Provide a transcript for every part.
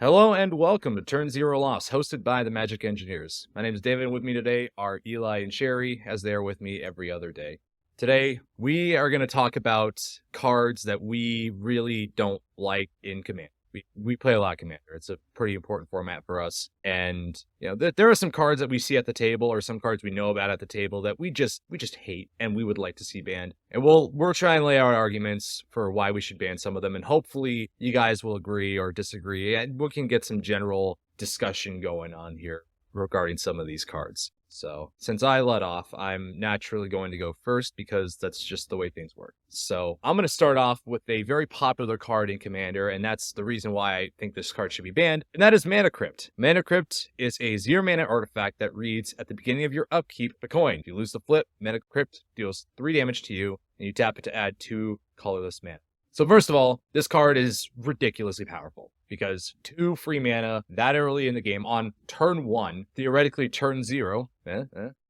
Hello and welcome to Turn Zero Loss, hosted by the Magic Engineers. My name is David, and with me today are Eli and Sherry, as they are with me every other day. Today, we are going to talk about cards that we really don't like in Commander. We play a lot of Commander. It's a pretty important format for us. And, there are some cards that we see at the table or some cards we know about at the table that we just hate and we would like to see banned. And we'll try and lay out arguments for why we should ban some of them. And hopefully you guys will agree or disagree and we can get some general discussion going on here regarding some of these cards. So since I let off, I'm naturally going to go first because that's just the way things work. So I'm going to start off with a very popular card in Commander, and that's the reason why I think this card should be banned, and that is Mana Crypt. Mana Crypt is a 0-mana artifact that reads, at the beginning of your upkeep, a coin. If you lose the flip, Mana Crypt deals 3 damage to you, and you tap it to add 2 colorless mana. So first of all, this card is ridiculously powerful because 2 free mana that early in the game on turn 1, theoretically turn 0,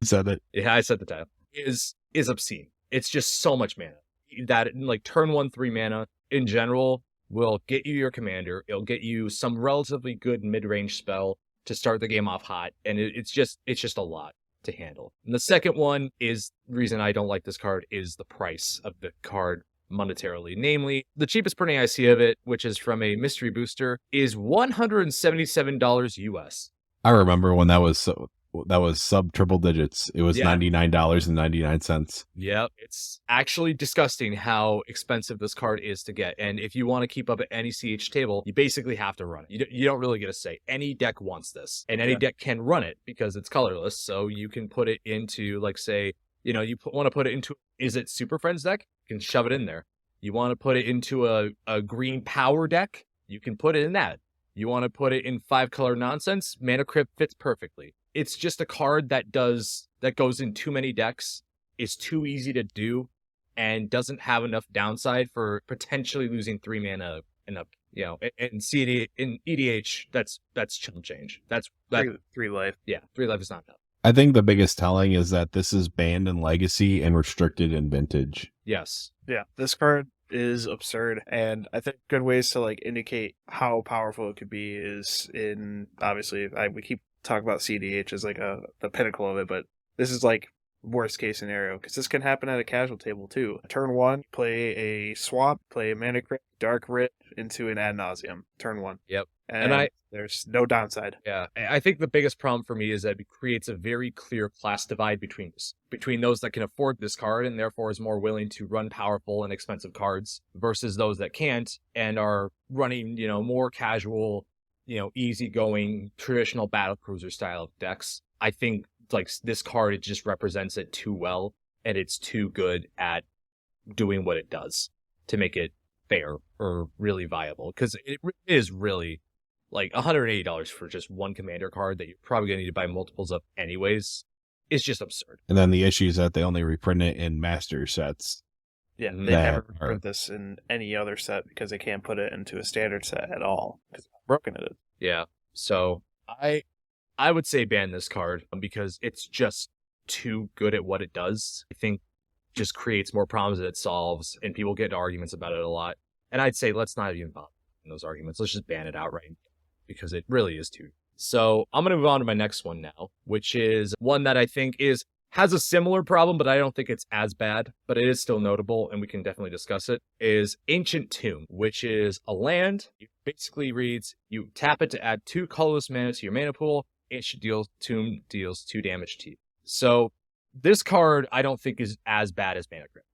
Said it. yeah, I said the title, is obscene. It's just so much mana. That, like, turn 1 3 mana in general will get you your commander. It'll get you some relatively good mid-range spell to start the game off hot, and it's just a lot to handle. And the second one is, the reason I don't like this card is the price of the card monetarily. Namely, the cheapest printing I see of it, which is from a mystery booster, is $177 US. I remember when that was sub triple digits. It was $99.99. Yeah, it's actually disgusting how expensive this card is to get. And if you want to keep up at any CH table, you basically have to run it. You don't really get a say. Any deck wants this, and any deck can run it because it's colorless. So you can put it into, like, say, you want to put it into, is it Super Friends deck? You can shove it in there. You want to put it into a green power deck? You can put it in that. You want to put it in 5-color nonsense? Mana Crypt fits perfectly. It's just a card that goes in too many decks, is too easy to do, and doesn't have enough downside for potentially losing 3 mana in a, in CD, in EDH, that's chump change. That's 3 life. Yeah, 3 life is not enough. I think the biggest telling is that this is banned in Legacy and restricted in Vintage. Yes. Yeah, this card is absurd, and I think good ways to indicate how powerful it could be is in, obviously, we keep talking about CDH as the pinnacle of it, but this is worst case scenario, because this can happen at a casual table too. Turn 1, play a swap, play a Mana Crypt, Dark Rift into an Ad Nauseam. Turn 1. Yep. And there's no downside. Yeah, I think the biggest problem for me is that it creates a very clear class divide between those that can afford this card and therefore is more willing to run powerful and expensive cards versus those that can't and are running, more casual, easygoing, traditional battlecruiser style decks. I think this card, it just represents it too well, and it's too good at doing what it does to make it fair or really viable, because it is really $180 for just one commander card that you're probably going to need to buy multiples of anyways. It's just absurd. And then the issue is that they only reprint it in master sets. Yeah, they never print this in any other set because they can't put it into a standard set at all because how broken it is. Yeah, so I would say ban this card because it's just too good at what it does. I think just creates more problems that it solves, and people get into arguments about it a lot. And I'd say let's not even bother in those arguments. Let's just ban it outright because it really is too. So I'm going to move on to my next one now, which is one that I think has a similar problem, but I don't think it's as bad, but it is still notable, and we can definitely discuss it, is Ancient Tomb, which is a land. It basically reads, you tap it to add 2 colorless mana to your mana pool. Tomb deals 2 damage to you. So this card I don't think is as bad as Mana Crypt.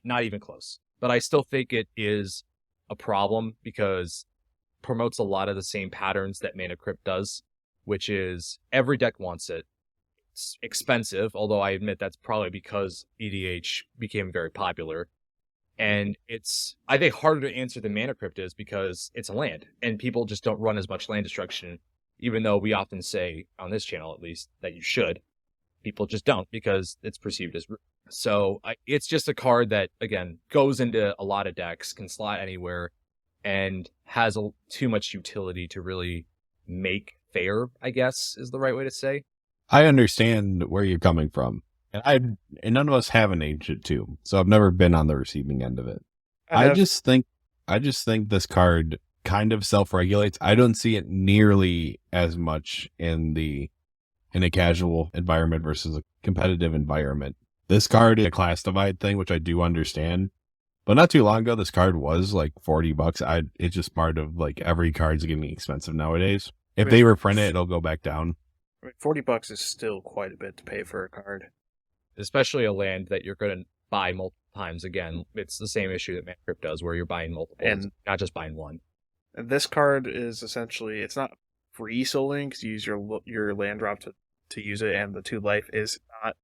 Not even close. But I still think it is a problem because it promotes a lot of the same patterns that Mana Crypt does, which is every deck wants it. It's expensive, although I admit that's probably because EDH became very popular. And it's, I think, harder to answer than Mana Crypt is because it's a land, and people just don't run as much land destruction, even though we often say, on this channel at least, that you should. People just don't because it's perceived as rude. So it's just a card that, again, goes into a lot of decks, can slot anywhere, and has too much utility to really make fair, I guess, is the right way to say. I understand where you're coming from. And none of us have an Ancient Tomb, so I've never been on the receiving end of it. I just think this card kind of self-regulates. I don't see it nearly as much in a casual environment versus a competitive environment. This card is a class divide thing, which I do understand. But not too long ago, this card was like $40. It's just part of like every card's getting expensive nowadays. If they reprint it, it'll go back down. I mean, $40 is still quite a bit to pay for a card. Especially a land that you're going to buy multiple times again. It's the same issue that Mana Crypt does, where you're buying multiple, and not just buying one. And this card is essentially, it's not free souling because you use your land drop to use it, and the 2 life is not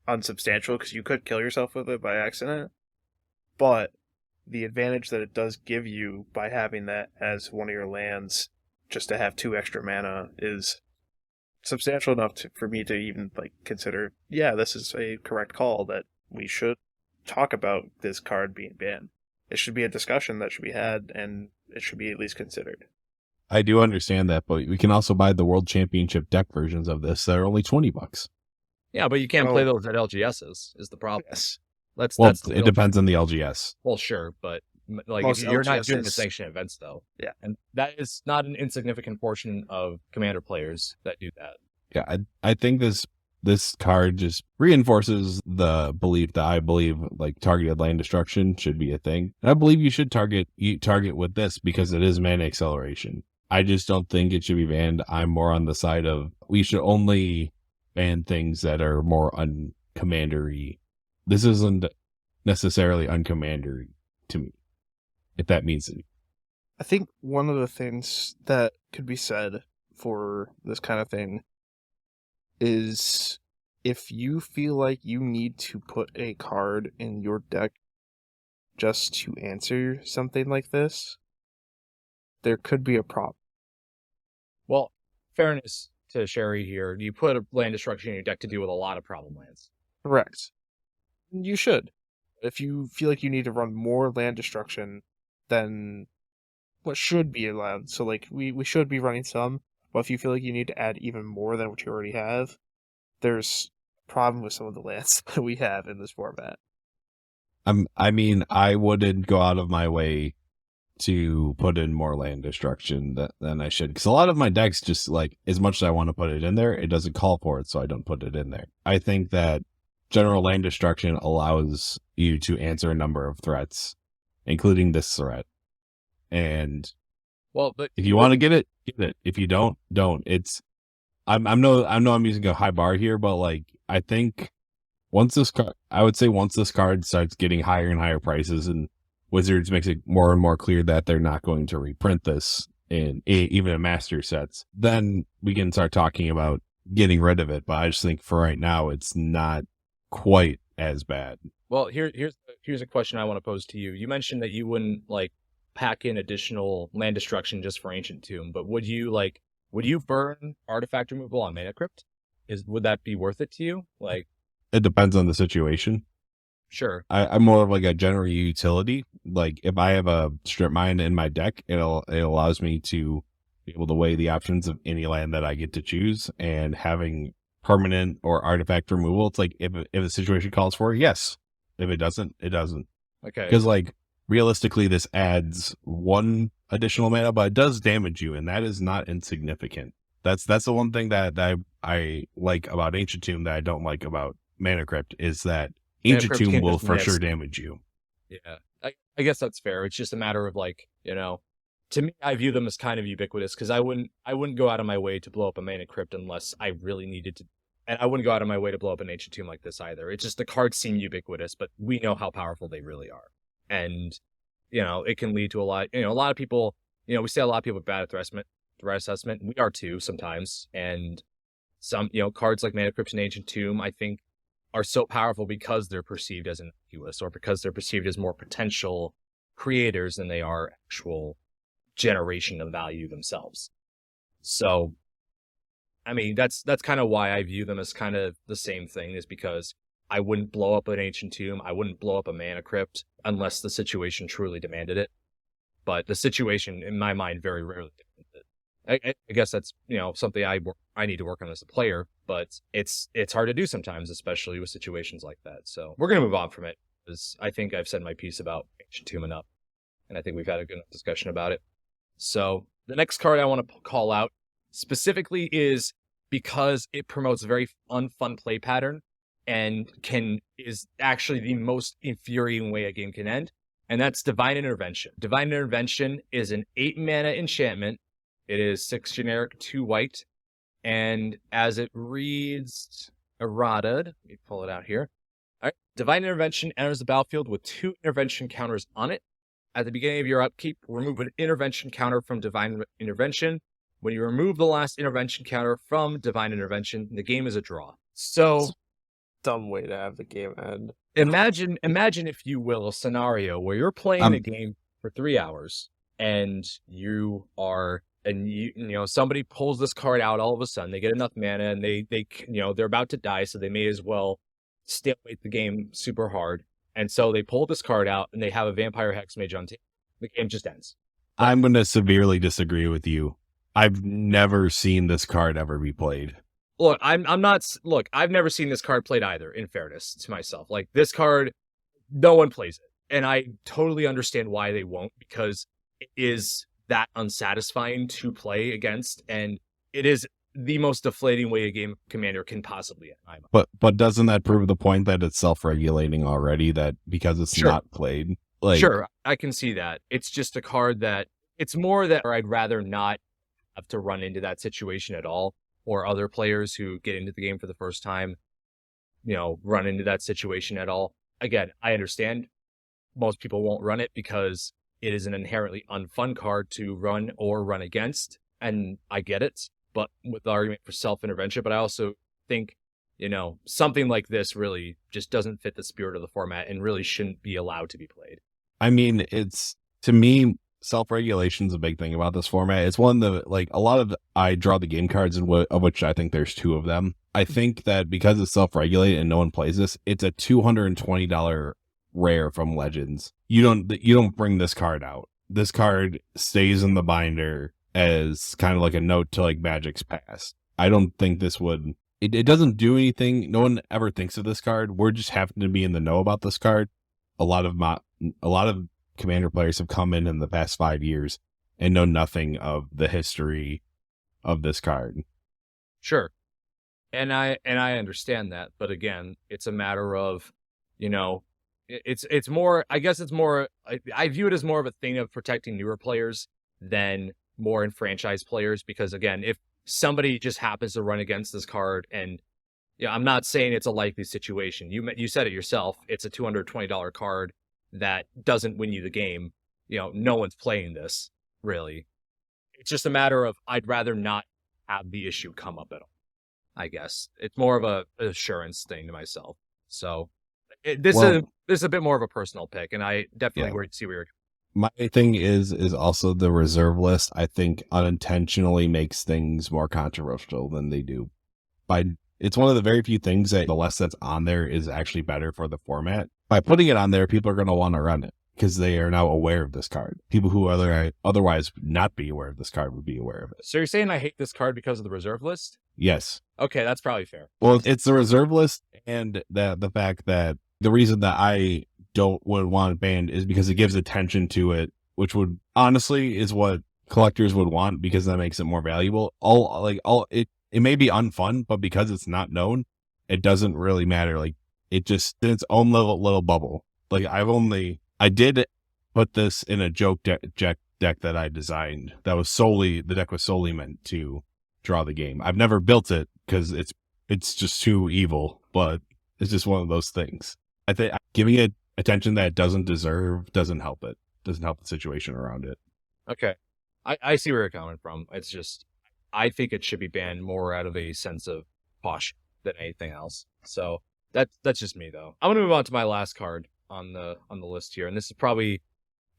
unsubstantial because you could kill yourself with it by accident. But the advantage that it does give you by having that as one of your lands, just to have 2 extra mana, is substantial enough for me to even like consider, yeah, this is a correct call that we should talk about this card being banned. It should be a discussion that should be had, and it should be at least considered. I do understand that, but we can also buy the World Championship deck versions of this that are only $20. Yeah, but you can't play those at LGSs, is the problem. Yes. It depends on the LGS. Well, sure, but like you're not doing the sanctioned events, though. Yeah. And that is not an insignificant portion of Commander players that do that. Yeah, I think this card just reinforces the belief that I believe like targeted land destruction should be a thing. And I believe you should target with this because it is mana acceleration. I just don't think it should be banned. I'm more on the side of we should only ban things that are more uncommandery. This isn't necessarily uncommandery to me, if that means anything. I think one of the things that could be said for this kind of thing is if you feel like you need to put a card in your deck just to answer something like this, there could be a problem. Well, fairness to Sherry here, you put a land destruction in your deck to deal with a lot of problem lands. Correct. You should. If you feel like you need to run more land destruction than what should be allowed, so like we should be running some, but if you feel like you need to add even more than what you already have, there's a problem with some of the lands that we have in this format. I mean, I wouldn't go out of my way to put in more land destruction than I should. Because a lot of my decks, just like, as much as I want to put it in there, it doesn't call for it, so I don't put it in there. I think that general land destruction allows you to answer a number of threats, including this threat. And well, but if you want to get it, get it. If you don't. I know I'm using a high bar here, but like I think once this card starts getting higher and higher prices, and Wizards makes it more and more clear that they're not going to reprint this even in master sets, then we can start talking about getting rid of it. But I just think for right now, it's not quite as bad. Well, here's a question I want to pose to you. You mentioned that you wouldn't like pack in additional land destruction just for Ancient Tomb, but would you burn artifact removal on Mana Crypt? Would that be worth it to you? Like, it depends on the situation. Sure. I'm more of like a general utility. Like if I have a strip mine in my deck, it allows me to be able to weigh the options of any land that I get to choose, and having permanent or artifact removal, it's like if the situation calls for it, yes. If it doesn't, it doesn't. Okay. Because like realistically, this adds 1 additional mana, but it does damage you, and that is not insignificant. That's the one thing that I like about Ancient Tomb that I don't like about Mana Crypt is that Ancient Tomb will for sure damage you. Yeah, I guess that's fair. It's just a matter of like, to me, I view them as kind of ubiquitous because I wouldn't go out of my way to blow up a Mana Crypt unless I really needed to. And I wouldn't go out of my way to blow up an Ancient Tomb like this either. It's just the cards seem ubiquitous, but we know how powerful they really are. And, it can lead to a lot of people, we say a lot of people are bad at threat assessment. We are too sometimes. And some, cards like Mana Crypt and Ancient Tomb, I think, are so powerful because they're perceived as innocuous or because they're perceived as more potential creators than they are actual generation of value themselves. So, I mean, that's kind of why I view them as kind of the same thing, is because I wouldn't blow up an Ancient Tomb. I wouldn't blow up a Mana Crypt unless the situation truly demanded it. But the situation, in my mind, very rarely demanded it. I guess that's, something I need to work on as a player, but it's hard to do sometimes, especially with situations like that. So we're going to move on from it, because I think I've said my piece about Ancient Tomb enough, and I think we've had a good enough discussion about it. So the next card I want to call out specifically is because it promotes a very unfun play pattern and is actually the most infuriating way a game can end, and that's Divine Intervention. Divine Intervention is an 8-mana enchantment. It is 6 generic, 2 white, and as it reads, errated. Let me pull it out here. All right. Divine Intervention enters the battlefield with 2 intervention counters on it. At the beginning of your upkeep, remove an intervention counter from Divine Intervention. When you remove the last intervention counter from Divine Intervention, the game is a draw. So, Dumb way to have the game end. imagine, if you will, a scenario where you're playing a game for 3 hours, and somebody pulls this card out all of a sudden. They get enough mana, and they're about to die, so they may as well stalemate the game super hard. And so they pull this card out, and they have a Vampire Hexmage on table. The game just ends. I'm going to severely disagree with you. I've never seen this card ever be played. Look, I've never seen this card played either, in fairness to myself. Like, this card, no one plays it. And I totally understand why they won't, because it is that unsatisfying to play against, and it is the most deflating way a game commander can possibly end. But doesn't that prove the point that it's self-regulating already, that because it's not played? Sure, I can see that. It's just a card that, it's more that I'd rather not have to run into that situation at all, or other players who get into the game for the first time, run into that situation at all. Again, I understand most people won't run it because it is an inherently unfun card to run or run against, and I get it, but with the argument for self-intervention. But I also think, something like this really just doesn't fit the spirit of the format and really shouldn't be allowed to be played. I mean, to me, self-regulation is a big thing about this format. It's one that, a lot of I draw the game cards, of which I think there's 2 of them. I think that because it's self-regulated and no one plays this, it's a $220 rare from Legends. You don't bring this card out. This card stays in the binder as kind of like a note to Magic's past. I don't think this would. It doesn't do anything. No one ever thinks of this card. We're just happen to be in the know about this card. A lot of Commander players have come in the past 5 years and know nothing of the history of this card. Sure. And I understand that, but again, it's a matter of, it's more, I guess it's more, I view it as more of a thing of protecting newer players than more enfranchised players, because again, if somebody just happens to run against this card, and I'm not saying it's a likely situation. You said it yourself. It's a $220 card that doesn't win you the game. No one's playing this, really. It's just a matter of, I'd rather not have the issue come up at all, I guess. It's more of an assurance thing to myself. So this is a bit more of a personal pick, and I definitely see where you're. My thing is also the reserve list, I think, unintentionally makes things more controversial than they do. It's one of the very few things that the less that's on there is actually better for the format. By putting it on there, people are going to want to run it because they are now aware of this card. People who otherwise would not be aware of this card would be aware of it. So you're saying I hate this card because of the reserve list? Yes. Okay, that's probably fair. Well, it's the reserve list, and the fact that the reason that I would want it banned is because it gives attention to it, which would honestly is what collectors would want, because that makes it more valuable. It may be unfun, but because it's not known, it doesn't really matter. It just in its own little bubble. I did put this in a joke deck that I designed. The deck was solely meant to draw the game. I've never built it because it's just too evil, but it's just one of those things. I think giving it attention that it doesn't deserve doesn't help it. Doesn't help the situation around it. Okay. I see where you're coming from. It's just, I think it should be banned more out of a sense of caution than anything else. So that's just me, though. I'm gonna move on to my last card on the list here, and this is probably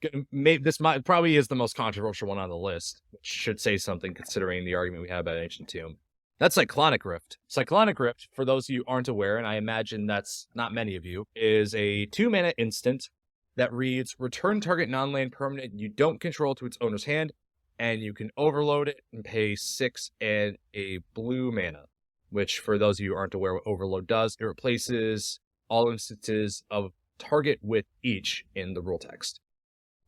is the most controversial one on the list, which should say something considering the argument we had about Ancient Tomb. That's Cyclonic Rift. Cyclonic Rift, for those of you who aren't aware, and I imagine that's not many of you, is a 2-mana instant that reads, return target non-land permanent you don't control to its owner's hand, and you can overload it and pay 6 and a blue mana, which, for those of you who aren't aware what overload does, it replaces all instances of target with each in the rule text.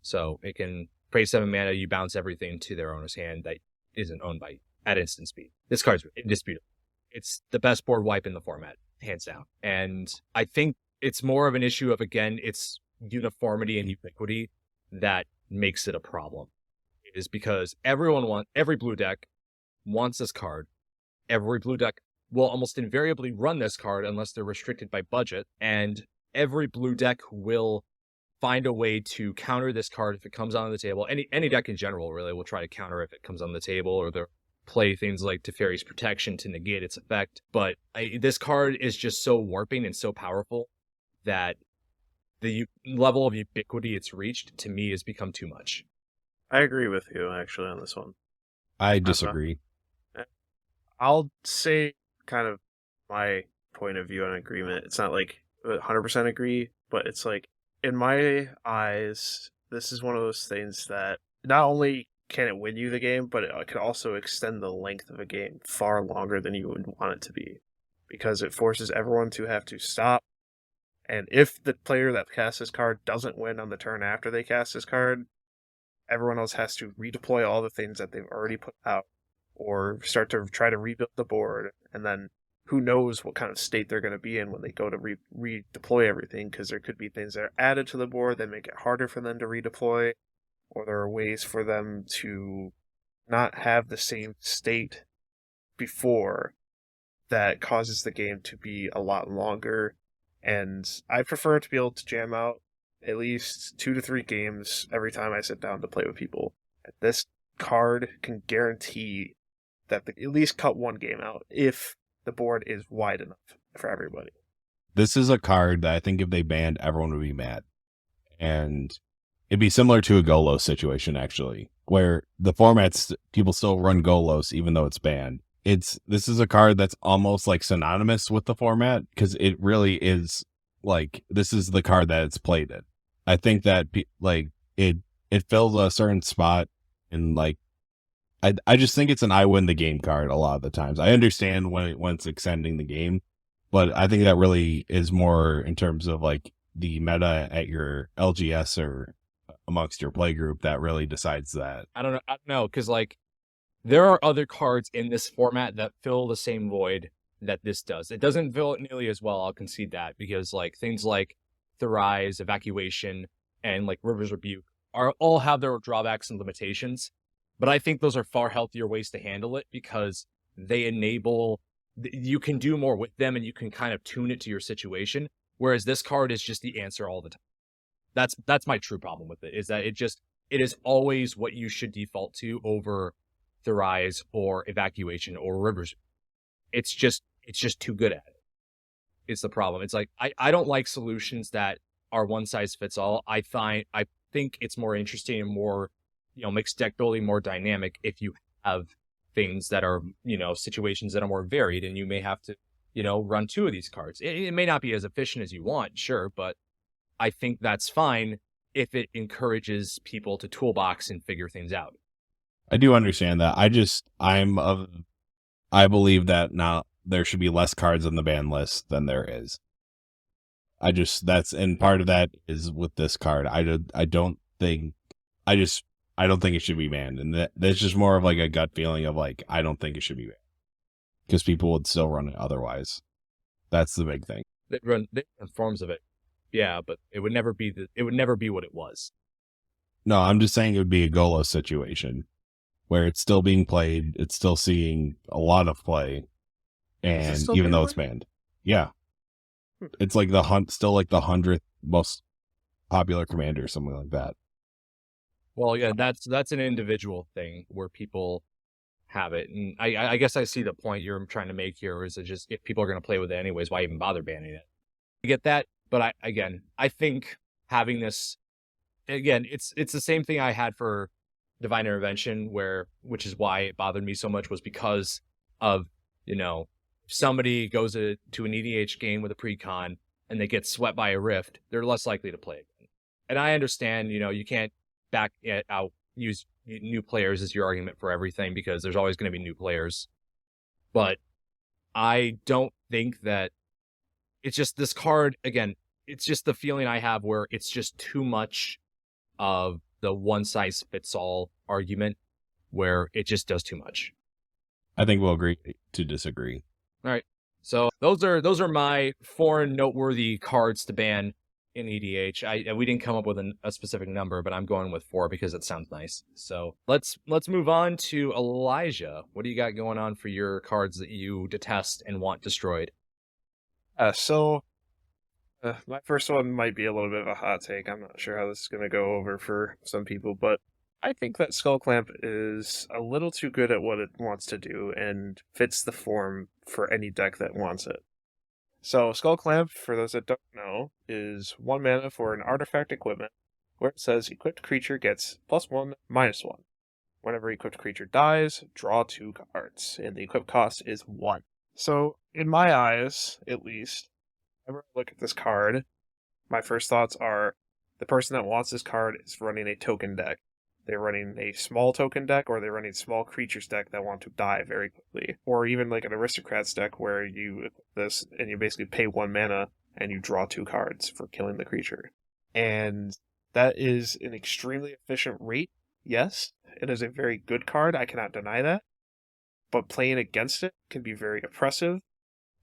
So it can Pay 7 mana, you bounce everything to their owner's hand that isn't owned by at instant speed. This card's indisputable. It's the best board wipe in the format, hands down. And I think it's more of an issue of, again, it's uniformity and ubiquity that makes it a problem. It is because every blue deck wants this card. Every blue deck will almost invariably run this card unless they're restricted by budget. And every blue deck will find a way to counter this card if it comes on the table. Any deck in general really will try to counter if it comes on the table, or they'll play things like Teferi's Protection to negate its effect. But this card is just so warping and so powerful that the level of ubiquity it's reached, to me, has become too much. I agree with you, actually, on this one. I disagree. I'll say kind of my point of view on agreement. It's not like 100% agree, but it's like, in my eyes, this is one of those things that not only can it win you the game, but it can also extend the length of a game far longer than you would want it to be, because it forces everyone to have to stop. And if the player that casts this card doesn't win on the turn after they cast this card, everyone else has to redeploy all the things that they've already put out, or start to try to rebuild the board, and then who knows what kind of state they're going to be in when they go to redeploy everything, because there could be things that are added to the board that make it harder for them to redeploy, or there are ways for them to not have the same state before that causes the game to be a lot longer. And I prefer to be able to jam out at least 2 to 3 games every time I sit down to play with people. This card can guarantee that they at least cut one game out if the board is wide enough for everybody. This is a card that I think if they banned, everyone would be mad. And it'd be similar to a Golos situation, actually, where the formats, people still run Golos even though it's banned. This is a card that's almost like synonymous with the format, because it really is like, this is the card that it's played in. I think that it fills a certain spot in like, I just think it's an I win the game card a lot of the times. I understand when it's extending the game, but I think that really is more in terms of like the meta at your LGS or amongst your play group that really decides that. I don't know, because like there are other cards in this format that fill the same void that this does. It doesn't fill it nearly as well, I'll concede that, because like things like Thrice, Evacuation, and like River's Rebuke all have their drawbacks and limitations. But I think those are far healthier ways to handle it, because they enable, you can do more with them and you can kind of tune it to your situation. Whereas this card is just the answer all the time. That's my true problem with it, is that it is always what you should default to over Thrice or Evacuation or Rivers. It's just too good at it. It's the problem. It's like, I don't like solutions that are one size fits all. I think it's more interesting and more, makes deck building more dynamic if you have things that are, situations that are more varied, and you may have to, run 2 of these cards. It may not be as efficient as you want, sure, but I think that's fine if it encourages people to toolbox and figure things out. I do understand that. I believe that now there should be less cards on the ban list than there is. And part of that is with this card. I don't think it should be banned, and that's just more of like a gut feeling of like, I don't think it should be banned, because people would still run it otherwise. That's the big thing. They run forms of it, yeah, but it would never be what it was. No, I'm just saying it would be a Golos situation where it's still being played, it's still seeing a lot of play, and even though it's banned, yeah, it's like still like the 100th most popular commander, something like that. Well, yeah, that's an individual thing where people have it, and I guess I see the point you're trying to make here. Is it just, if people are going to play with it anyways, why even bother banning it? I get that, but I think having this, again, it's the same thing I had for Divine Intervention, which is why it bothered me so much, was because of, if somebody goes to an EDH game with a precon and they get swept by a Rift, they're less likely to play again. And I understand, you can't back it out, use new players as your argument for everything, because there's always going to be new players. But I don't think that it's just this card, again, it's just the feeling I have where it's just too much of the one-size-fits-all argument where it just does too much. I think we'll agree to disagree. All right. So those are my 4 noteworthy cards to ban in EDH. We didn't come up with a specific number, but I'm going with 4 because it sounds nice. So let's move on to Elijah. What do you got going on for your cards that you detest and want destroyed? My first one might be a little bit of a hot take. I'm not sure how this is going to go over for some people, but I think that Skull Clamp is a little too good at what it wants to do and fits the form for any deck that wants it. So Skull Clamp, for those that don't know, is 1 mana for an artifact equipment, where it says equipped creature gets +1, -1. Whenever equipped creature dies, draw 2 cards, and the equip cost is 1. So, in my eyes, at least, whenever I look at this card, my first thoughts are the person that wants this card is running a token deck. They're running a small token deck, or they're running small creatures deck that want to die very quickly. Or even like an aristocrats deck where you equip this and you basically pay 1 mana and you draw 2 cards for killing the creature. And that is an extremely efficient rate, yes. It is a very good card, I cannot deny that. But playing against it can be very oppressive,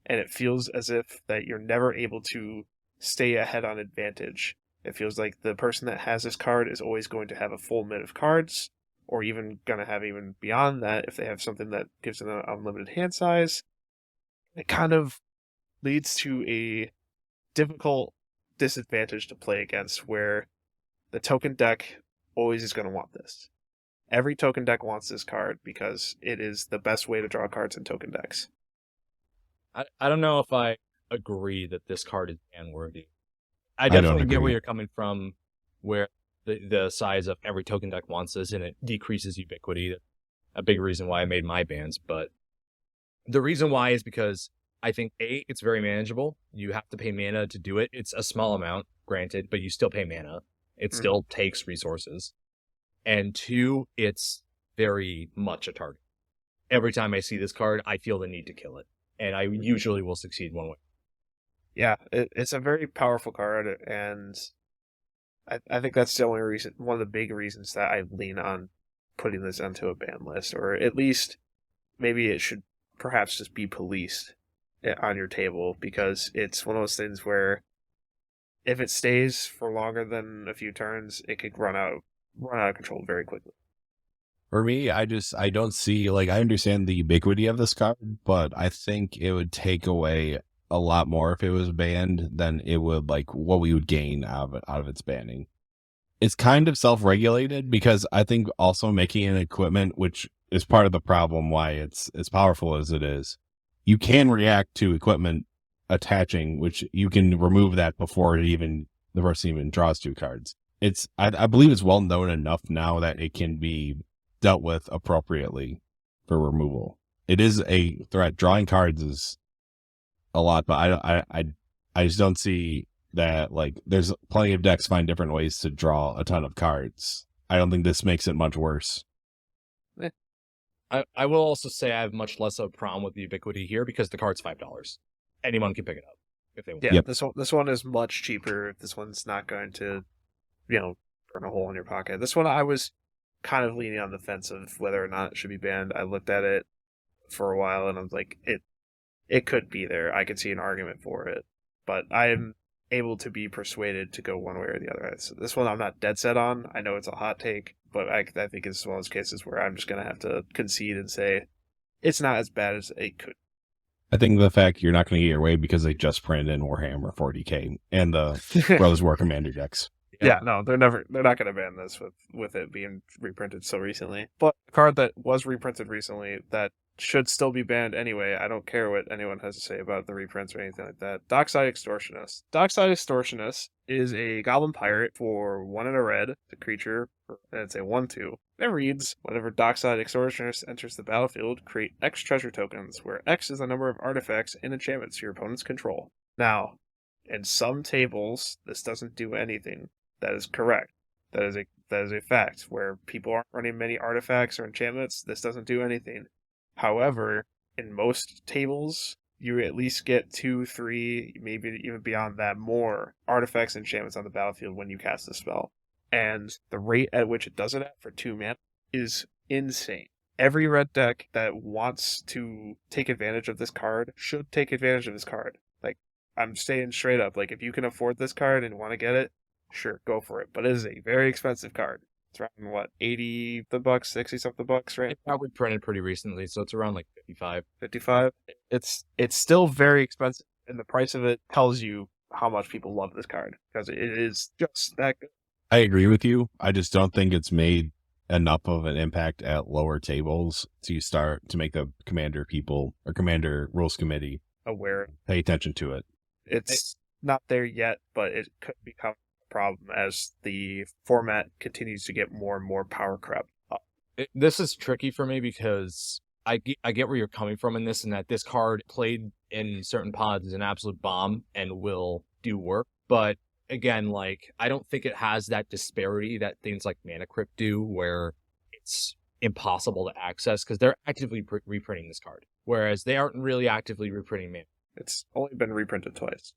and it feels as if that you're never able to stay ahead on advantage. It feels like the person that has this card is always going to have a full mid of cards, or even going to have even beyond that if they have something that gives them an unlimited hand size. It kind of leads to a difficult disadvantage to play against, where the token deck always is going to want this. Every token deck wants this card because it is the best way to draw cards in token decks. I don't know if I agree that this card is ban worthy. I don't definitely get agree. where you're coming from, where the size of every token deck wants this, and it decreases ubiquity. A big reason why I made my bans, but the reason why is because I think it's very manageable. You have to pay mana to do it. It's a small amount, granted, but you still pay mana. It still takes resources. And 2, it's very much a target. Every time I see this card, I feel the need to kill it, and I usually will succeed one way. Yeah, it's a very powerful card, and I think that's the only reason, one of the big reasons that I lean on putting this onto a ban list, or at least maybe it should perhaps just be policed on your table, because it's one of those things where if it stays for longer than a few turns, it could run out of control very quickly. For me, I don't see, like, I understand the ubiquity of this card, but I think it would take away a lot more if it was banned than it would, like, what we would gain out of its banning. It's kind of self-regulated, because I think also making an equipment, which is part of the problem why it's as powerful as it is, you can react to equipment attaching, which you can remove that before the person even draws 2 cards. I believe it's well known enough now that it can be dealt with appropriately for removal. It is a threat. Drawing cards is a lot, but I just don't see that. Like, there's plenty of decks find different ways to draw a ton of cards. I don't think this makes it much worse. I will also say I have much less of a problem with the ubiquity here because the card's $5. Anyone can pick it up if they want. Yeah, Yep. this one is much cheaper. This one's not going to, burn a hole in your pocket. This one I was kind of leaning on the fence of whether or not it should be banned. I looked at it for a while and I was like, it could be there. I could see an argument for it, but I am able to be persuaded to go one way or the other. So this one I'm not dead set on. I know it's a hot take, but I think it's one of those cases where I'm just going to have to concede and say it's not as bad as it could. I think the fact you're not going to get your way because they just printed in Warhammer 40k and the Brothers War Commander decks. Yeah, no, they're not going to ban this with it being reprinted so recently. But a card that was reprinted recently that should still be banned anyway, I don't care what anyone has to say about the reprints or anything like that. Dockside Extortionist. Dockside Extortionist is a goblin pirate for 1 and a red, the creature, and it's a 1/2. It reads, whenever Dockside Extortionist enters the battlefield, create X treasure tokens, where X is the number of artifacts and enchantments your opponents control. Now, in some tables, this doesn't do anything. That is correct. That is a fact. Where people aren't running many artifacts or enchantments, this doesn't do anything. However, in most tables, you at least get 2, 3, maybe even beyond that, more artifacts and enchantments on the battlefield when you cast the spell. and the rate at which it does it at for 2 mana is insane. Every red deck that wants to take advantage of this card should take advantage of this card. Like, I'm saying straight up, like, if you can afford this card and want to get it, sure, go for it. But it is a very expensive card. It's around, what, 80 the bucks, 60 something bucks, right? It probably printed pretty recently, so it's around like 55. 55. It's still very expensive, and the price of it tells you how much people love this card, because it is just that good. I agree with you. I just don't think it's made enough of an impact at lower tables to start to make the commander people or commander rules committee Aware. pay attention to it. It's not there yet, but it could become a problem as the format continues to get more and more power crept up. This is tricky for me because I get where you're coming from in this, and that this card played in certain pods is an absolute bomb and will do work. But again, like, I don't think it has that disparity that things like Mana Crypt do, where it's impossible to access because they're actively reprinting this card, whereas they aren't really actively reprinting Mana. It's only been reprinted twice.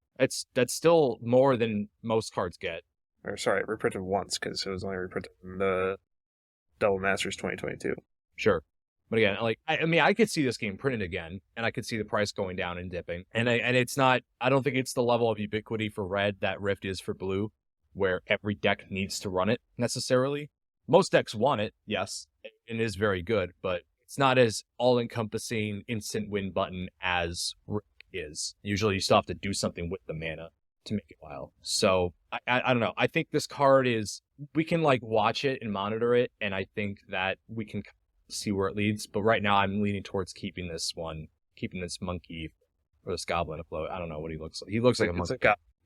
That's still more than most cards get. Or sorry, reprinted once, because it was only reprinted in the Double Masters 2022. Sure. But again, like, I mean, I could see this game printed again, and I could see the price going down and dipping. And it's not, I don't think it's the level of ubiquity for red that Rift is for blue, where every deck needs to run it necessarily. Most decks want it, yes, and is very good, but it's not as all-encompassing instant win button as Rift is. Usually you still have to do something with the mana to make it wild. So I don't know. I think this card is, we can like watch it and monitor it, and I think that we can see where it leads. But right now I'm leaning towards keeping this monkey or this goblin afloat. I don't know what he looks like. He looks like a monkey.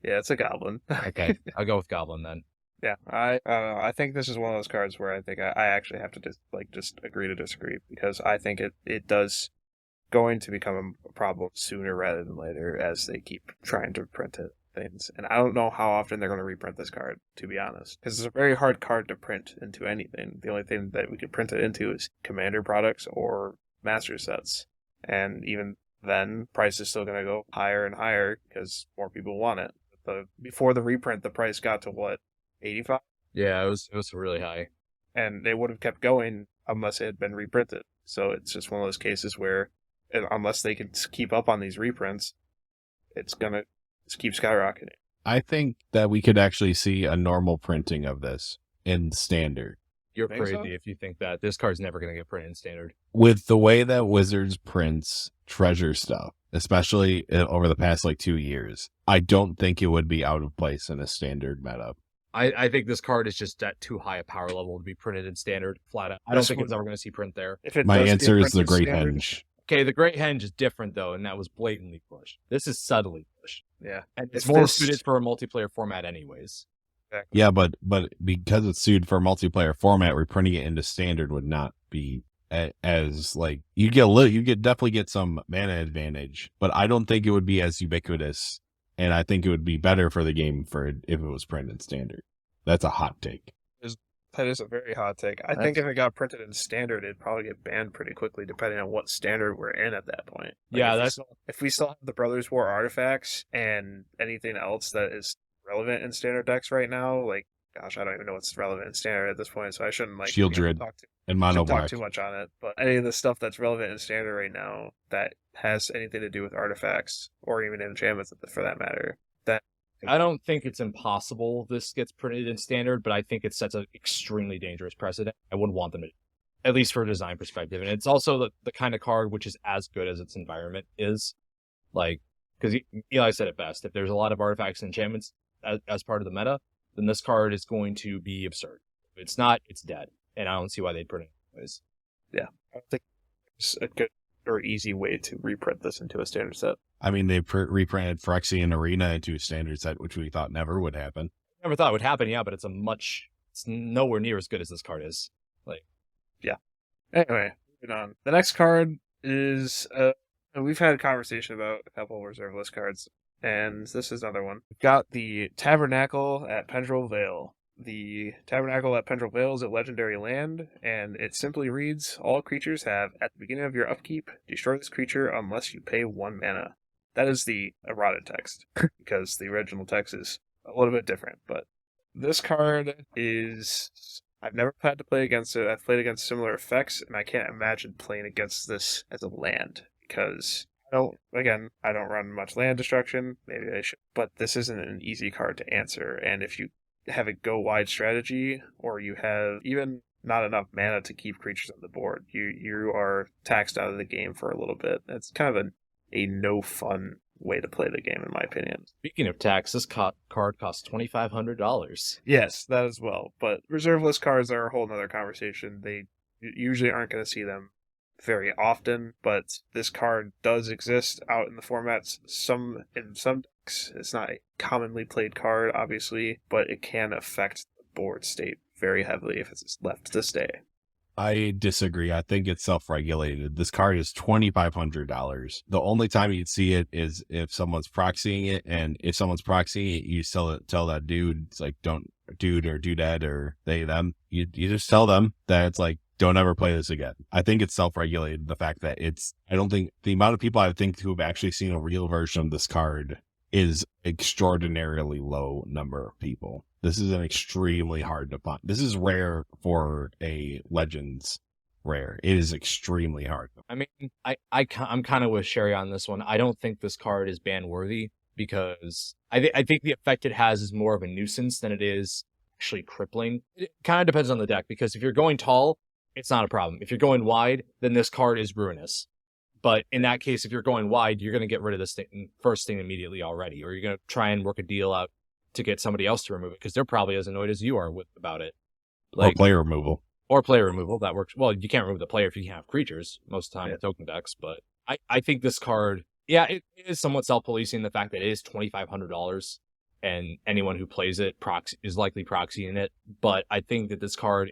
It's a goblin. Okay, I'll go with goblin then. Yeah, I think this is one of those cards where I think I actually have to just agree to disagree, because I think it does going to become a problem sooner rather than later as they keep trying to print it. Things. And I don't know how often they're going to reprint this card, to be honest, because it's a very hard card to print into anything. The only thing that we could print it into is commander products or master sets, and even then price is still going to go higher and higher because more people want it. Before the reprint, the price got to what, 85? Yeah, it was really high, and it would have kept going unless it had been reprinted. So it's just one of those cases where unless they can keep up on these reprints, it's gonna just keep skyrocketing. I think that we could actually see a normal printing of this in standard. You're Think crazy so? if you think that. This card's never going to get printed in standard. With the way that Wizards prints treasure stuff, especially over the past like 2 years, I don't think it would be out of place in a standard meta. I think this card is just at too high a power level to be printed in standard, flat out. I don't think it's ever going to see print there. If it My does get answer is the printed Great standard- Henge. Okay, the Great Henge is different, though, and that was blatantly pushed. This is subtly pushed. Yeah, And it's If more this- suited for a multiplayer format anyways. exactly. Yeah, but because it's suited for a multiplayer format, reprinting it into standard would not be as like you definitely get some mana advantage, but I don't think it would be as ubiquitous, and I think it would be better for the game if it was printed in standard. That's a hot take. That is a very hot take. I think if it got printed in standard, it'd probably get banned pretty quickly, depending on what standard we're in at that point. Yeah, if we still have the Brothers War artifacts and anything else that is relevant in standard decks right now, like, gosh, I don't even know what's relevant in standard at this point, so I shouldn't like Shield Dread talk and Mono shouldn't talk Black. too much on it. But any of the stuff that's relevant in standard right now that has anything to do with artifacts or even enchantments, for that matter, that I don't think it's impossible this gets printed in standard, but I think it sets an extremely dangerous precedent. I wouldn't want them to, at least for a design perspective. And it's also the kind of card which is as good as its environment is. Like, because Eli said it best, if there's a lot of artifacts and enchantments as part of the meta, then this card is going to be absurd. If it's not, it's dead. And I don't see why they'd print it anyways. I don't think it's a good or easy way to reprint this into a standard set. I mean, they reprinted Phyrexian Arena into a standard set, which we thought never would happen. Never thought it would happen, yeah, but it's nowhere near as good as this card is. Anyway, moving on. The next card is we've had a conversation about a couple of reserve list cards, and this is another one. We've got the Tabernacle at Pendrell Vale. The Tabernacle at Pendrell Vale is a legendary land, and it simply reads, all creatures have, at the beginning of your upkeep, destroy this creature unless you pay 1 mana. That is the errata text, because the original text is a little bit different, but This card is... I've never had to play against it. I've played against similar effects, and I can't imagine playing against this as a land, because I don't run much land destruction. Maybe I should. But this isn't an easy card to answer, and if you have a go-wide strategy, or you have even not enough mana to keep creatures on the board, you are taxed out of the game for a little bit. It's kind of a no fun way to play the game, in my opinion. Speaking of tax, this card costs $2,500. Yes, that as well. But reserve list cards are a whole nother conversation. They usually aren't going to see them very often, but this card does exist out in the formats. In some decks, it's not a commonly played card, obviously, but it can affect the board state very heavily if it's left to stay. I disagree. I think it's self-regulated. This card is $2,500. The only time you'd see it is if someone's proxying it, and if someone's proxying it, you tell that dude, it's like, don't, dude or dudette or they, them, you just tell them that it's like, don't ever play this again. I think it's self-regulated. The fact that I don't think the amount of people I think who have actually seen a real version of this card is extraordinarily low number of people. This is an extremely hard to find. This is rare for a Legends rare. It is extremely hard. I mean, I'm kind of with Sherry on this one. I don't think this card is ban worthy because I think the effect it has is more of a nuisance than it is actually crippling. It kind of depends on the deck, because if you're going tall, it's not a problem. If you're going wide, then this card is ruinous. But in that case, if you're going wide, you're going to get rid of this thing first thing immediately already, or you're going to try and work a deal out to get somebody else to remove it, because they're probably as annoyed as you are about it. Or player removal. Or player removal, that works. Well, you can't remove the player if you can't have creatures most of the time in token decks, but I think this card, it is somewhat self-policing, the fact that it is $2,500, and anyone who plays it is likely proxying it, but I think that this card,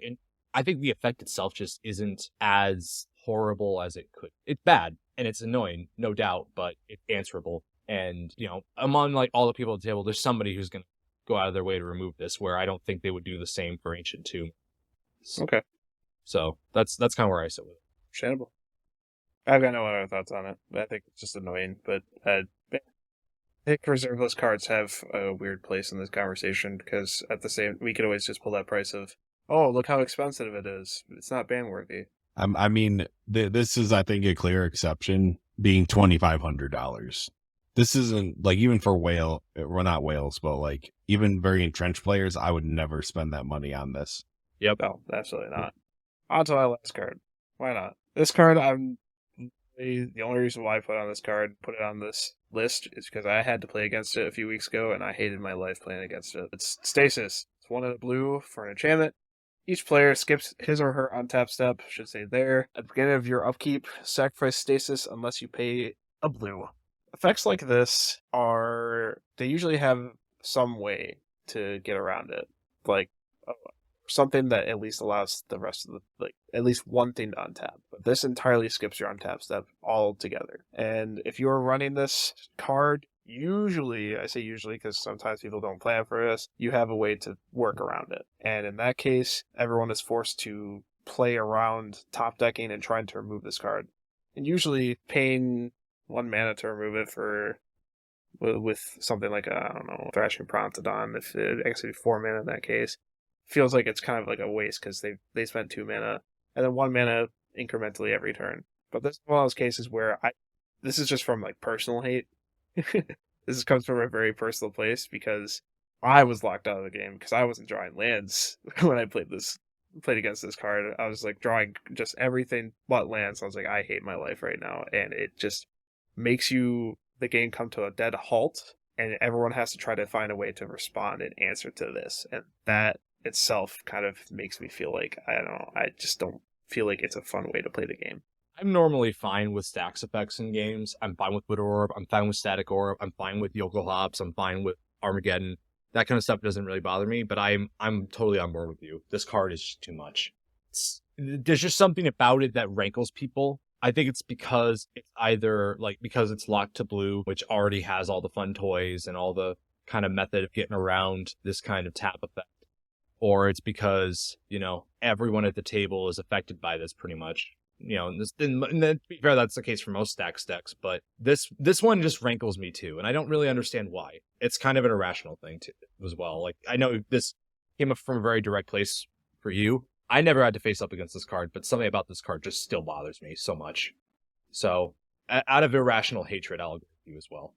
I think the effect itself just isn't as horrible as it could. It's bad, and it's annoying, no doubt, but it's answerable. And, among like all the people at the table, there's somebody who's going to go out of their way to remove this, where I don't think they would do the same for Ancient Tomb. Okay. So that's kind of where I sit with it. Understandable. I've got no other thoughts on it. I think it's just annoying, but I think reserve list cards have a weird place in this conversation, because we could always just pull that price of, oh, look how expensive it is. It's not ban worthy. I mean, this is, I think, a clear exception, being $2,500. This isn't, like, even for not whales, but, like, even very entrenched players, I would never spend that money on this. Yep. No, absolutely not. On to my last card. Why not? This card, the only reason why I put it on this list is because I had to play against it a few weeks ago, and I hated my life playing against it. It's Stasis. It's 1 in a blue for an enchantment. Each player skips his or her untap step, should say there. At the beginning of your upkeep, sacrifice Stasis unless you pay a blue. Effects like this they usually have some way to get around it. Like, something that at least allows the rest of at least one thing to untap. But this entirely skips your untap step altogether. And if you're running this card, usually, I say usually because sometimes people don't plan for this, you have a way to work around it. And in that case, everyone is forced to play around top decking and trying to remove this card. And usually paying 1 mana to remove it with something like Thrashing Promptodon, if it actually 4 mana in that case, feels like it's kind of like a waste, because they spent 2 mana and then 1 mana incrementally every turn. But this is one of those cases where this is just from like personal hate. This comes from a very personal place, because I was locked out of the game because I wasn't drawing lands when I played against this card. I was like drawing just everything but lands. I was like, I hate my life right now, and it just makes the game come to a dead halt, and everyone has to try to find a way to respond and answer to this, and that itself kind of makes me feel like, I don't know, I just don't feel like it's a fun way to play the game. I'm normally fine with stacks effects in games. I'm fine with Widow Orb. I'm fine with Static Orb. I'm fine with Yokel Hops. I'm fine with Armageddon. That kind of stuff doesn't really bother me, but I'm totally on board with you. This card is just too much. There's just something about it that rankles people. I think it's because it's either because it's locked to blue, which already has all the fun toys and all the kind of method of getting around this kind of tap effect, or it's because, everyone at the table is affected by this pretty much. And to be fair, that's the case for most stacks decks, but this one just rankles me too, and I don't really understand why. It's kind of an irrational thing too, as well. Like, I know this came up from a very direct place for you. I never had to face up against this card, but something about this card just still bothers me so much. So, out of irrational hatred, I'll agree with you as well.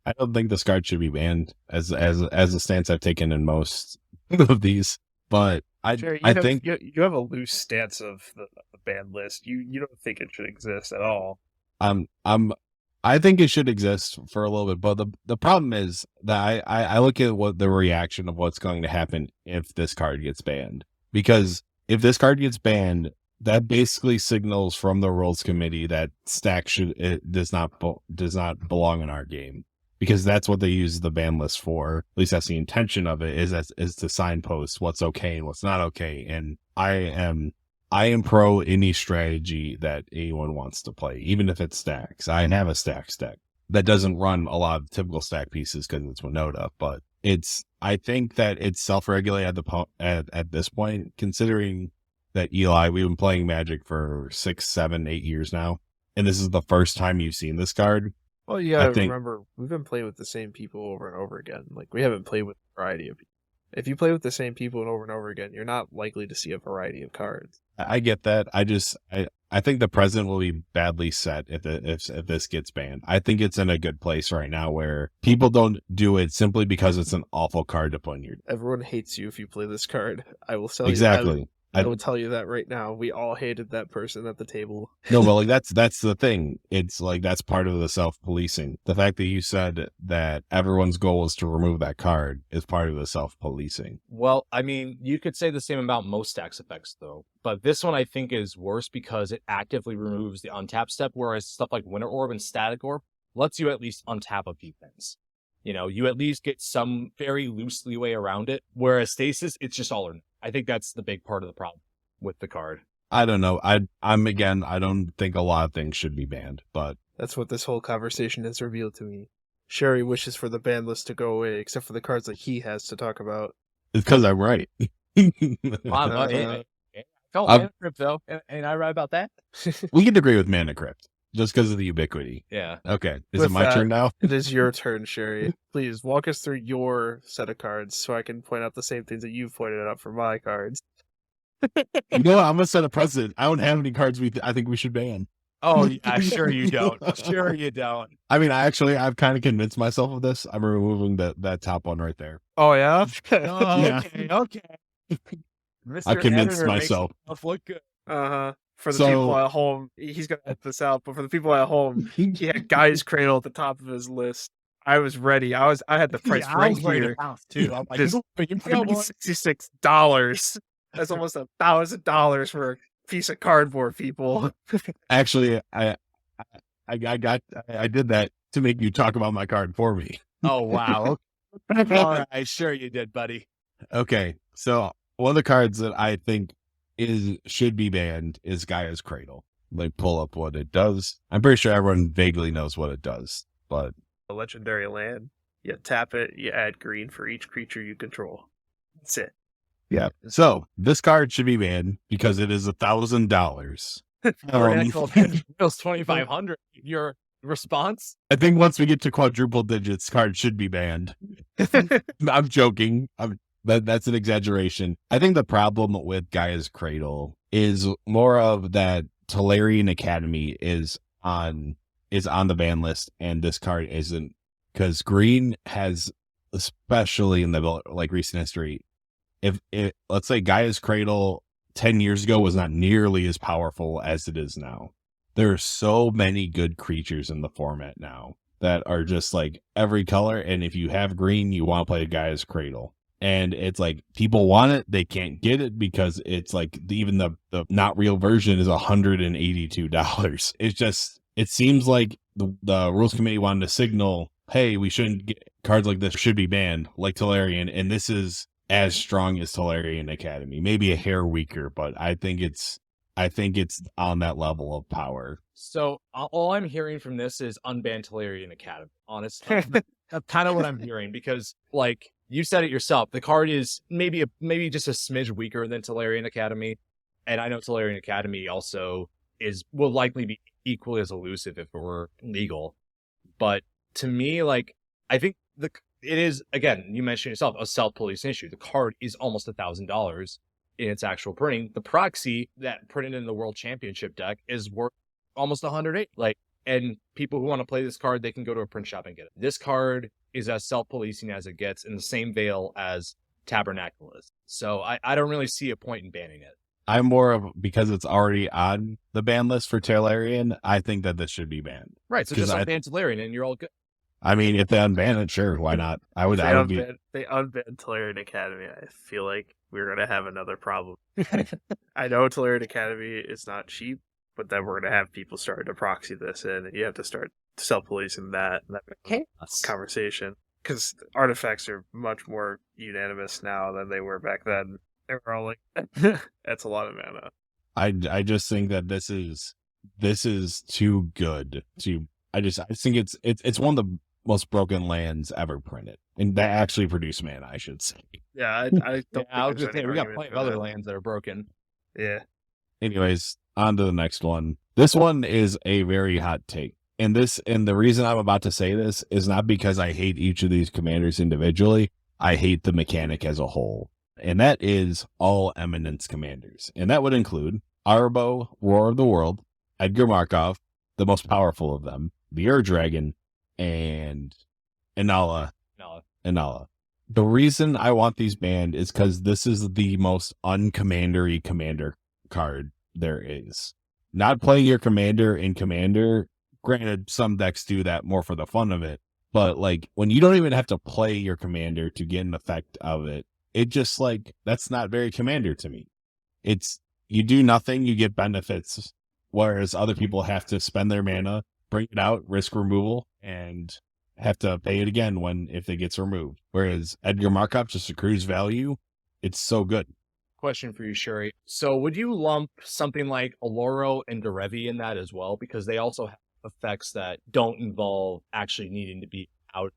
I don't think this card should be banned as a stance I've taken in most of these, but Jerry, I think you have a loose stance of the ban list. You don't think it should exist at all. I think it should exist for a little bit, but the problem is that I look at what the reaction of what's going to happen if this card gets banned. Because if this card gets banned, that basically signals from the rules committee that stack does not belong in our game. Because that's what they use the ban list for. At least that's the intention of it, is to signpost what's okay and what's not okay. And I am pro any strategy that anyone wants to play, even if it stacks. I have a stack that doesn't run a lot of typical stack pieces because it's Winota, but I think that it's self-regulated at this point, considering that Eli, we've been playing Magic for 6, 7, 8 years now, and this is the first time you've seen this card. Well, you gotta remember, we've been playing with the same people over and over again. Like, we haven't played with a variety of people. If you play with the same people over and over again, you're not likely to see a variety of cards. I get that. I think the president will be badly set if this gets banned. I think it's in a good place right now where people don't do it simply because it's an awful card to put in your deck. Everyone hates you if you play this card. I will tell you. Exactly. I will tell you that right now. We all hated that person at the table. No, but like that's the thing. It's like that's part of the self-policing. The fact that you said that everyone's goal is to remove that card is part of the self-policing. Well, I mean, you could say the same about most stacks effects, though. But this one I think is worse because it actively removes the untap step, whereas stuff like Winter Orb and Static Orb lets you at least untap a few things. You know, you at least get some very loose leeway around it, whereas Stasis, it's just all or nothing. I think that's the big part of the problem with the card. I don't know. I don't think a lot of things should be banned, but that's what this whole conversation has revealed to me. Sherry wishes for the ban list to go away, except for the cards that he has to talk about. It's because I'm right. I felt Mana Crypt, though, and I right about that. We can agree with Mana Crypt. Just because of the ubiquity. Yeah. Okay. Is it my turn now? It is your turn, Sherry. Please walk us through your set of cards so I can point out the same things that you've pointed out for my cards. You know what? I'm going to set a precedent. I don't have any cards I think we should ban. Oh, yeah, sure you don't. Sure you don't. I mean, I've kind of convinced myself of this. I'm removing that top one right there. Oh, yeah? Okay. I've convinced myself. Look good. Uh-huh. For the people at home, he's going to edit this out, but for the people at home, he had Guy's Cradle at the top of his list. I was ready. I had the price right here. Too. I'm like, $66. That's almost $1,000 for a piece of cardboard, people. Actually, I did that to make you talk about my card for me. Oh, wow. All right, sure you did, buddy. Okay, so one of the cards that I think should be banned is Gaia's Cradle. Like, pull up what it does. I'm pretty sure everyone vaguely knows what it does, but a legendary land. You tap it, you add green for each creature you control. That's it. Yeah. So this card should be banned because it is $1,000. Feels 2,500. Your response? I think once we get to quadruple digits, cards should be banned. I'm joking. That's an exaggeration. I think the problem with Gaia's Cradle is more of that Tolarian Academy is on the ban list, and this card isn't, because green has, especially in the recent history, if let's say Gaia's Cradle 10 years ago was not nearly as powerful as it is now. There are so many good creatures in the format now that are just like every color, and if you have green, you want to play Gaia's Cradle. And it's like people want it, they can't get it because it's like even the not real version is $182. It's just, it seems like the rules committee wanted to signal, hey, we shouldn't get cards like this should be banned, like Tolarian, and this is as strong as Tolarian Academy, maybe a hair weaker, but I think it's on that level of power. So all I'm hearing from this is unban Tolarian Academy. Honestly, that's kind of what I'm hearing, because like you said it yourself, the card is maybe just a smidge weaker than Tolarian Academy, and I know Tolarian Academy also will likely be equally as elusive if it were legal. But to me, like, I think it is, again, you mentioned yourself, a self-policing issue. The card is almost $1,000 in its actual printing. The proxy that printed in the World Championship deck is worth almost 108. Like, and people who want to play this card, they can go to a print shop and get it. This card is as self-policing as it gets, in the same veil as Tabernacle is. So I don't really see a point in banning it. I'm more of, because it's already on the ban list for Tolarian, I think that this should be banned. Right, so just unban Tolarian and you're all good. I mean, if they unban it, sure, why not? I would be. They unban Tolarian Academy. I feel like we're gonna have another problem. I know Tolarian Academy is not cheap, but then we're gonna have people starting to proxy this in, and you have to start self-policing that conversation, because artifacts are much more unanimous now than they were back then. They were all like, "That's a lot of mana." I just think that this is too good to. I think it's one of the most broken lands ever printed, and that actually produce mana, I should say. Yeah, I don't. I was just saying, we got plenty of other lands that are broken. Yeah. Anyways, on to the next one. This one is a very hot take. And the reason I'm about to say this is not because I hate each of these commanders individually. I hate the mechanic as a whole. And that is all Eminence commanders. And that would include Arbo, Roar of the World, Edgar Markov, the most powerful of them, the Ur Dragon, and Inala. The reason I want these banned is because this is the most uncommandery commander card there is. Not playing your commander in Commander, granted, some decks do that more for the fun of it, but like when you don't even have to play your commander to get an effect of it, it just like, that's not very Commander to me. It's, you do nothing, you get benefits, whereas other people have to spend their mana, bring it out, risk removal, and have to pay it again if it gets removed. Whereas Edgar Markov just accrues value. It's so good. Question for you, Sherry. So would you lump something like Aloro and Derevi in that as well? Because they also have effects that don't involve actually needing to be out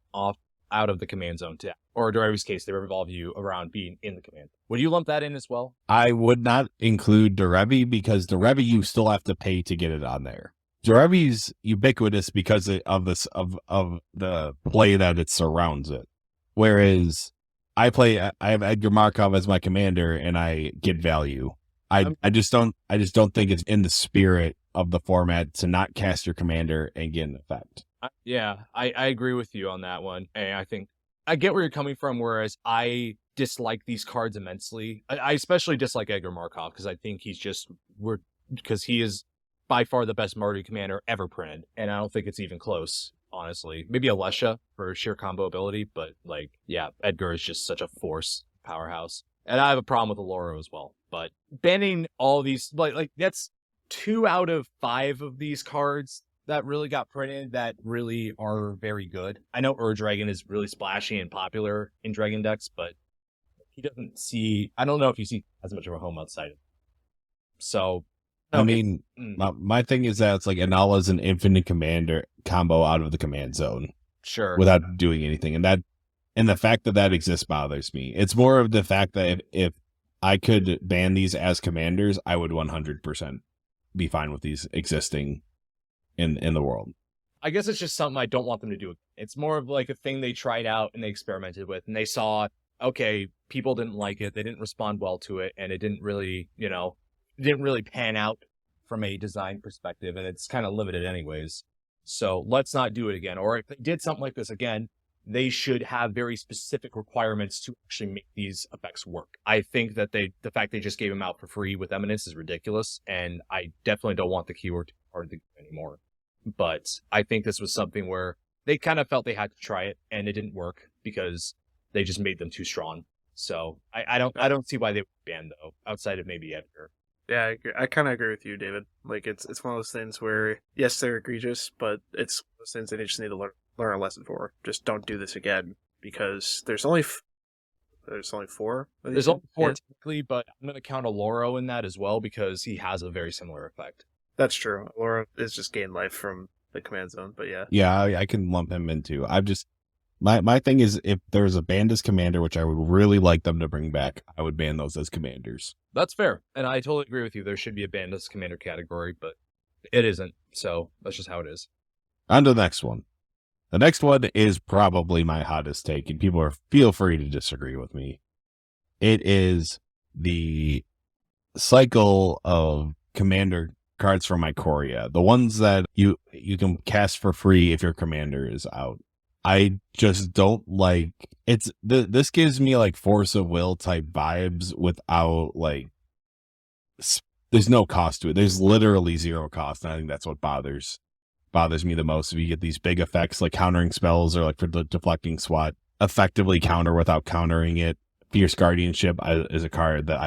of the command zone to, or in Derevi's case, they revolve you around being in the command. Would you lump that in as well? I would not include Derevi, because Derevi you still have to pay to get it on there. Derevi's ubiquitous because of the play that it surrounds it. Whereas I have Edgar Markov as my commander and I get value. I just don't think it's in the spirit of the format to not cast your commander and get an effect. I agree with you on that one. And I think I get where you're coming from, whereas I dislike these cards immensely. I especially dislike Edgar Markov because I think because he is by far the best Mardu commander ever printed, and I don't think it's even close, honestly. Maybe Alesha for sheer combo ability, but like, yeah, Edgar is just such a force powerhouse. And I have a problem with Aloro as well. But banning all these, like that's 2 out of 5 of these cards that really got printed that really are very good. I know Ur Dragon is really splashy and popular in Dragon decks, but I don't know if you see as much of a home outside of it. So, I mean, my thing is that it's like Inala is an infinite commander combo out of the command zone. Sure. Without doing anything. And the fact that exists bothers me. It's more of the fact that if I could ban these as commanders, I would 100% be fine with these existing in the world. I guess it's just something I don't want them to do. It's more of like a thing they tried out and they experimented with, and they saw, okay, people didn't like it, they didn't respond well to it, and it didn't really, pan out from a design perspective, and it's kind of limited anyways. So let's not do it again. Or if they did something like this again, they should have very specific requirements to actually make these effects work. I think that the fact they just gave them out for free with Eminence is ridiculous, and I definitely don't want the keyword to be part of the game anymore. But I think this was something where they kind of felt they had to try it, and it didn't work because they just made them too strong. So I don't see why they would ban, though, outside of maybe Edgar. Yeah, I kind of agree with you, David. Like, it's one of those things where, yes, they're egregious, but it's one of those things that you just need to learn a lesson for. Just don't do this again, because there's only 4. There's only 4 technically, but I'm going to count Aloro in that as well, because he has a very similar effect. That's true. Aloro is just gain life from the command zone, but yeah. Yeah, I can lump him in too. My thing is, if there's a banned as commander, which I would really like them to bring back, I would ban those as commanders. That's fair. And I totally agree with you. There should be a banned as commander category, but it isn't. So that's just how it is. On to the next one. The next one is probably my hottest take, and people feel free to disagree with me. It is the cycle of commander cards from Ikoria, the ones that you can cast for free if your commander is out. I just don't like it's. This gives me like Force of Will type vibes without like. There's no cost to it. There's literally zero cost, and I think that's what bothers me the most. If you get these big effects like countering spells or like for the deflecting SWAT, effectively counter without countering it. Fierce Guardianship is a card that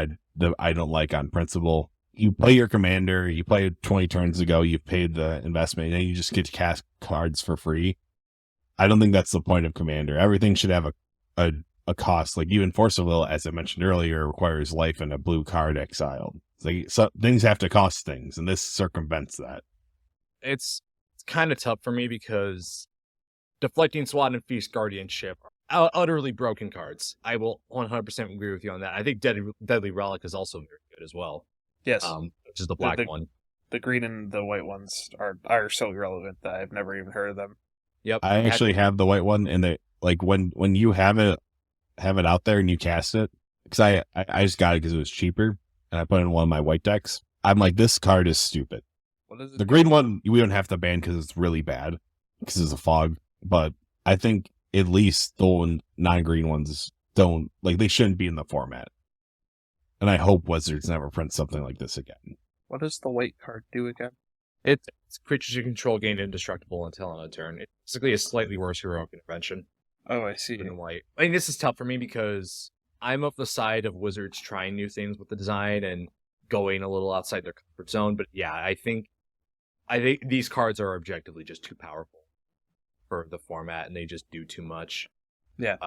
I don't like on principle. You play your commander, you play 20 turns ago, you've paid the investment, and you just get to cast cards for free. I don't think that's the point of commander. Everything should have a cost. Like even Force of Will, as I mentioned earlier, requires life and a blue card exiled. So things have to cost things, and this circumvents that. It's kind of tough for me because Deflecting SWAT and Feast Guardianship are utterly broken cards. I will 100% agree with you on that. I think Deadly Relic is also very good as well. Yes. Which is the black one. The green and the white ones are so irrelevant that I've never even heard of them. Yep. I actually have the white one, and they like when you have it out there and you cast it, because I just got it because it was cheaper, and I put it in one of my white decks. I'm like, this card is stupid. What is it? The green one we don't have to ban because it's really bad because it's a fog. But I think at least the non-green ones don't like they shouldn't be in the format. And I hope Wizards never print something like this again. What does the white card do again? It's creatures you control gain indestructible until on a turn. It's basically a slightly worse heroic intervention. Oh, I see. In white. I mean, this is tough for me because I'm of the side of Wizards trying new things with the design and going a little outside their comfort zone. But yeah, I think these cards are objectively just too powerful for the format, and they just do too much. Yeah,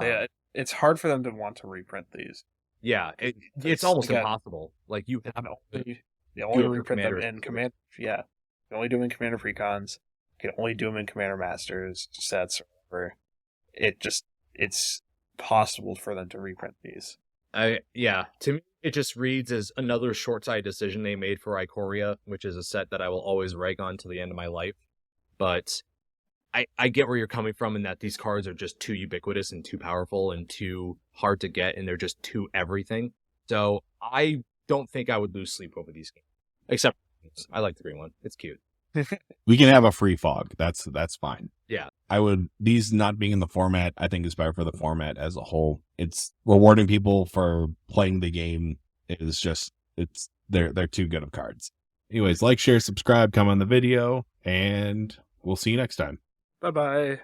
it's hard for them to want to reprint these. Yeah, it's almost impossible. Like you have you only reprint them in Commander. Yeah, you only do them in Commander Precons. You can only do them in Commander Masters sets. Or it's possible for them to reprint these. To me, it just reads as another short-sighted decision they made for Ikoria, which is a set that I will always rag on to the end of my life. But I get where you're coming from in that these cards are just too ubiquitous and too powerful and too hard to get, and they're just too everything. So I don't think I would lose sleep over these games. Except I like the green one. It's cute. We can have a free fog. That's fine. Yeah. These not being in the format, I think is better for the format as a whole. It's rewarding people for playing the game. They're too good of cards. Anyways, like, share, subscribe, comment on the video, and we'll see you next time. Bye-bye.